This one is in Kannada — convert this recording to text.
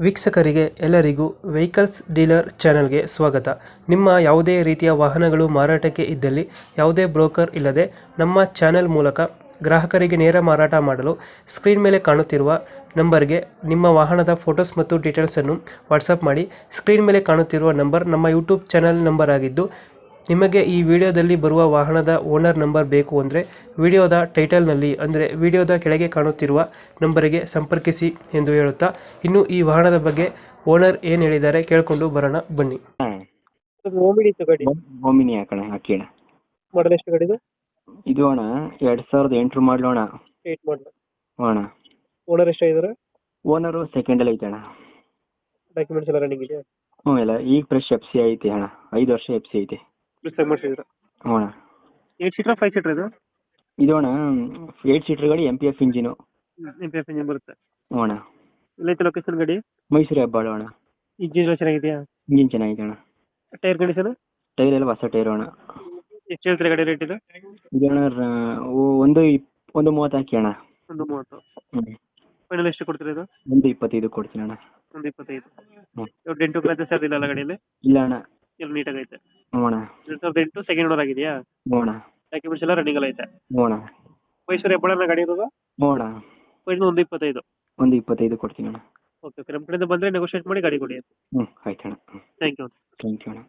ವೀಕ್ಷಕರಿಗೆ ಎಲ್ಲರಿಗೂ ವೆಹಿಕಲ್ಸ್ ಡೀಲರ್ ಚಾನೆಲ್ಗೆ ಸ್ವಾಗತ. ನಿಮ್ಮ ಯಾವುದೇ ರೀತಿಯ ವಾಹನಗಳು ಮಾರಾಟಕ್ಕೆ ಇದ್ದಲ್ಲಿ ಯಾವುದೇ ಬ್ರೋಕರ್ ಇಲ್ಲದೆ ನಮ್ಮ ಚಾನೆಲ್ ಮೂಲಕ ಗ್ರಾಹಕರಿಗೆ ನೇರ ಮಾರಾಟ ಮಾಡಲು ಸ್ಕ್ರೀನ್ ಮೇಲೆ ಕಾಣುತ್ತಿರುವ ನಂಬರ್ಗೆ ನಿಮ್ಮ ವಾಹನದ ಫೋಟೋಸ್ ಮತ್ತು ಡೀಟೇಲ್ಸನ್ನು ವಾಟ್ಸಪ್ ಮಾಡಿ. ಸ್ಕ್ರೀನ್ ಮೇಲೆ ಕಾಣುತ್ತಿರುವ ನಂಬರ್ ನಮ್ಮ ಯೂಟ್ಯೂಬ್ ಚಾನೆಲ್ ನಂಬರ್ ಆಗಿದ್ದು, ನಿಮಗೆ ಈ ವಿಡಿಯೋದಲ್ಲಿ ಬರುವ ವಾಹನದ ಓನರ್ ನಂಬರ್ ಬೇಕು ಅಂದರೆ ವಿಡಿಯೋದ ಟೈಟಲ್ನಲ್ಲಿ ಅಂದರೆ ವಿಡಿಯೋದ ಕೆಳಗೆ ಕಾಣುತ್ತಿರುವ ನಂಬರಿಗೆ ಸಂಪರ್ಕಿಸಿ ಎಂದು ಹೇಳುತ್ತಾ, ಇನ್ನು ಈ ವಾಹನದ ಬಗ್ಗೆ ಓನರ್ ಏನು ಹೇಳಿದ್ದಾರೆ ಕೇಳಿಕೊಂಡು ಬರೋಣ ಬನ್ನಿ. ಹಾಂ ಓಮಿನಿ ಇತ್ತು ಗಾಡಿ, ಓಮಿನಿ ಹಾಕೋಣ ಹಾಕಿ ಅಣ್ಣ. ಮಾಡಲ್ ಎಷ್ಟು ಗಾಡಿದು? ಇದು ಅಣ್ಣ 2008 ಮಾಡಲು ಅಣ್ಣ. 8 ಮಾಡಲ್. ಅಣ್ಣ ಓನರ್ ಎಷ್ಟಾಗಿದ್ದಾರೆ? ಓನರು ಸೆಕೆಂಡಲ್ಲಿ ಐತೆ ಅಣ್ಣ. ಡಾಕ್ಯುಮೆಂಟ್ಸ್ ಎಲ್ಲ ರನ್ನಿಂಗ್ ಇದೆಯಾ? ಹ್ಞೂ ಎಲ್ಲ ಈಗ ಫ್ರೆಶ್ ಎಫ್ ಸಿ ಐತೆ ಅಣ್ಣ. 5 ವರ್ಷ ಎಫ್ ಸಿ ಐತೆ. ಪ್ಲಸ್ ಮಾಡಿಸಿದ್ರೆ ಹ್ಞೂ ಅಣ್ಣ. 8 ಸೀಟರ್ 5 ಸೀಟರ್ ಇದು? ಇದು ಅಣ್ಣ 8 ಸೀಟರ್ ಗಾಡಿ MPF ಇಂಜಿನು. MPF ಇಂಜಿನ್ ಬರುತ್ತೆ. ಹ್ಞೂ ಅಣ್ಣ. ಎಲ್ಲೈತೆ ಲೊಕೇಶನ್ ಗಾಡಿ? ಮೈಸೂರು ಹೆಬ್ಬಾಳು ಅಣ್ಣ. ಇಂಜಿನ್ ಎಲ್ಲ ಚೆನ್ನಾಗಿದೆಯಾ? ಇಂಜಿನ್ ಚೆನ್ನಾಗಿದೆ ಅಣ್ಣ. Tyre condition? ಟೈರ್ ಎಲ್ಲ ಹೊಸ ಟೈರು ಅಣ್ಣ. ಎಷ್ಟು ಹೇಳ್ತೀರಾ ಗಾಡಿ ರೇಟ್ ಇದು? ಇದು ಅಣ್ಣ ಒಂದು 30 ಹಾಕಿ ಅಣ್ಣ. 130. ಹ್ಞೂ. ಫೈನಲ್ ಎಷ್ಟು ಕೊಡ್ತೀರಾ ಇದು? 125 ಕೊಡ್ತೀನಿ ಅಣ್ಣ. 125. ಹ್ಞೂ. ಡೆಂಟು ಕ್ಲಾಸಸ್ ಯಾವ್ದಿಲ್ಲ ಅಲ್ಲ ಗಾಡಿಯಲ್ಲಿ? ಇಲ್ಲ ಅಣ್ಣ. ಎಲ್ಲ ನೀಟಾಗೈತೆ. ಹ್ಞೂ ಅಣ್ಣ. 2008 ಸೆಕೆಂಡ್ ಓನರ್ ಆಗಿದೆಯಾ? ಹ್ಞೂ ಅಣ್ಣ. ಡಾಕ್ಯುಮೆಂಟ್ಸ್ ಎಲ್ಲ ರನ್ನಿಂಗ್ ಎಲ್ಲ ಐತೆ. ಹ್ಞೂ ಅಣ್ಣ. ಮೈಸೂರು ಹೆಬ್ಬಾಳನ ಗಾಡಿ ಇರೋದು? ಹ್ಞೂ ಅಣ್ಣ. ಫೈನಲ್ 125. 125 ಕೊಡ್ತೀನಿ ಅಣ್ಣ. ಓಕೆ, ನಮ್ಮ ಕಡೆಯಿಂದ ಬಂದರೆ ನೆಗೋಷಿಯೇಟ್ ಮಾಡಿ ಗಾಡಿ ಕೊಡಿ. ಹ್ಞೂ ಆಯ್ತು ಅಣ್ಣ. Thank you. ಥ್ಯಾಂಕ್ ಯು ಅಣ್ಣ.